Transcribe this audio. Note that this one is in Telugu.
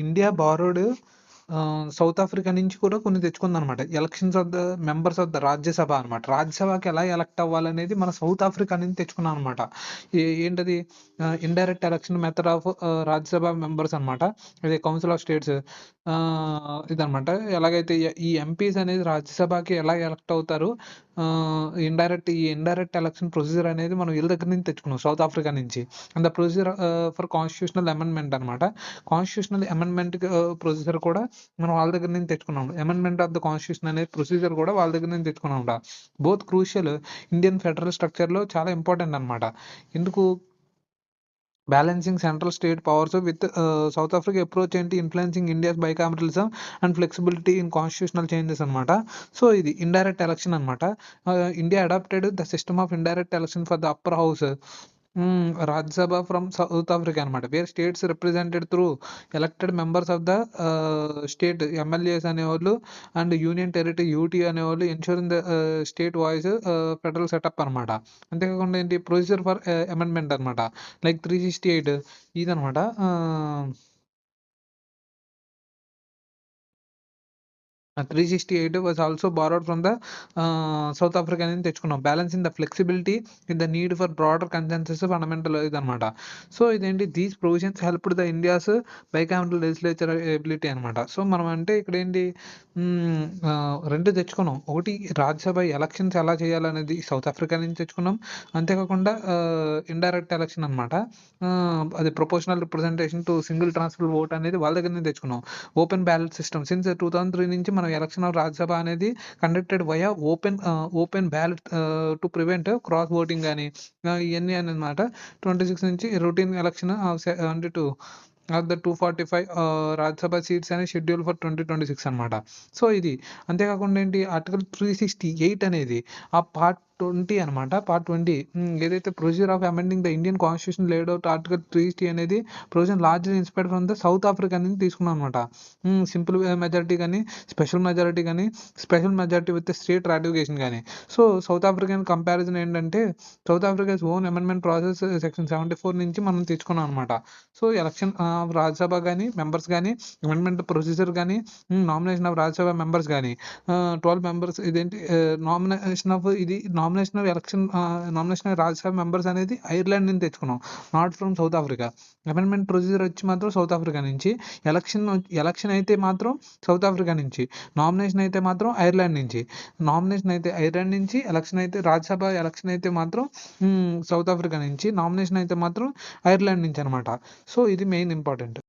ఇండియా బారోడ్ సౌత్ ఆఫ్రికా నుంచి కూడా కొన్ని తెచ్చుకుందనమాట. Elections of the members of the Rajya Sabha అనమాట. రాజ్యసభకి ఎలా ఎలక్ట్ అవ్వాలనేది మన సౌత్ ఆఫ్రికా నుంచి తెచ్చుకున్నాం అనమాట. ఏంటది indirect election method of Rajya Sabha members అనమాట. ఇది కౌన్సిల్ ఆఫ్ స్టేట్స్ ఇదనమాట. ఎలాగైతే ఈ ఎంపీస్ అనేది రాజ్యసభకి ఎలా ఎలక్ట్ అవుతారు, ఈ ఇండైరెక్ట్ ఎలక్షన్ ప్రొసీజర్ అనేది మనం వీళ్ళ దగ్గర నుంచి తెచ్చుకున్నాం సౌత్ ఆఫ్రికా నుంచి. And the procedure for constitutional amendment అనమాట. కాన్స్టిట్యూషనల్ అమెండ్మెంట్ ప్రొసీజర్ కూడా మనం వాళ్ళ దగ్గర నుంచి తెచ్చుకున్నాం. అమెండ్మెంట్ ఆఫ్ ద కాన్స్టిట్యూషన్ అనే ప్రొసీజర్ కూడా వాళ్ళ దగ్గర నుంచి తెచ్చుకున్నాం. బోత్ క్రూషియల్ ఇండియన్ ఫెడరల్ స్ట్రక్చర్లో చాలా ఇంపార్టెంట్ అనమాట. ఎందుకు balancing central state powers with South Africa approach ఏంటి, influencing India's bicameralism and flexibility in constitutional changes అనమాట. సో ఇది ఇండైరెక్ట్ ఎలక్షన్ అనమాట. India adopted the system of indirect election for the upper house Rajya Sabha from South Africa అనమాట. Where states represented through elected members of the state MLAs అనేవాళ్ళు అండ్ యూనియన్ టెరిటరీ యూటీ అనేవాళ్ళు ensuring the state voice federal setup అనమాట. అంతేకాకుండా ఏంటి ప్రొసీజర్ ఫర్ అమెండ్మెంట్ అనమాట. లైక్ 368 ఇదనమాట. 368 was also borrowed from the South Africa నుంచి తెచ్చుకున్నాం. Balancing the flexibility with the need for broader consensus fundamental ఇదనమాట. సో ఇదేంటి these provisions helped the India's bicameral legislature ability అనమాట. సో మనం అంటే ఇక్కడ ఏంటి రెండు తెచ్చుకున్నాం. ఒకటి రాజ్యసభ ఎలక్షన్స్ ఎలా చేయాలనేది సౌత్ ఆఫ్రికా నుంచి తెచ్చుకున్నాం. అంతేకాకుండా ఇండైరెక్ట్ ఎలక్షన్ అనమాట. అది proportional representation to single transfer vote అనేది వాళ్ళ దగ్గర నుంచి తెచ్చుకున్నాం. ఓపెన్ బ్యాలెట్ సిస్టమ్ సిన్స్ 2003 నుంచి మనం ఎలక్షన్ ఆఫ్ రాజ్యసభ అనేది conducted via open ballot to prevent cross voting కానీ ఇవన్నీ అనమాట. 26 నుంచి routine election 72 of the 245 Rajya Sabha seats అనే షెడ్యూల్ ఫర్ 2026 అనమాట. సో ఇది అంతేకాకుండా ఏంటి ఆర్టికల్ 368 అనేది ఆ పార్ట్ 20 అనమాట. పార్ట్ 20 ఏదైతే procedure of amending the Indian constitution laid out article 360 అనేది provision largely inspired from the South Africa నుంచి తీసుకున్నాం అనమాట. సింపుల్ మెజారిటీ కానీ స్పెషల్ మెజారిటీ కానీ special majority with state ratification కానీ. సో సౌత్ ఆఫ్రికన్ కంపారిజన్ ఏంటంటే south Africa's own amendment process section 74 నుంచి మనం తెచ్చుకున్నాం అనమాట. సో ఎలక్షన్ రాజ్యసభ కానీ మెంబర్స్ కానీ అమెండ్మెంట్ ప్రొసీజర్ కానీ నామినేషన్ ఆఫ్ రాజ్యసభ మెంబర్స్ కానీ 12 మెంబర్స్ ఇదేంటి నామినేషన్ ఆఫ్ రాజ్యసభ మెంబర్స్ అనేది ఐర్లాండ్ నుంచి తెచ్చుకున్నాం, not from South Africa. Amendment procedure వచ్చి మాత్రం సౌత్ ఆఫ్రికా నుంచి, ఎలక్షన్ అయితే మాత్రం సౌత్ ఆఫ్రికా నుంచి, నామినేషన్ అయితే మాత్రం ఐర్లాండ్ నుంచి. ఎలక్షన్ అయితే రాజ్యసభ ఎలక్షన్ అయితే మాత్రం సౌత్ ఆఫ్రికా నుంచి, నామినేషన్ అయితే మాత్రం ఐర్లాండ్ నుంచి అనమాట. సో ఇది మెయిన్ ఇంపార్టెంట్.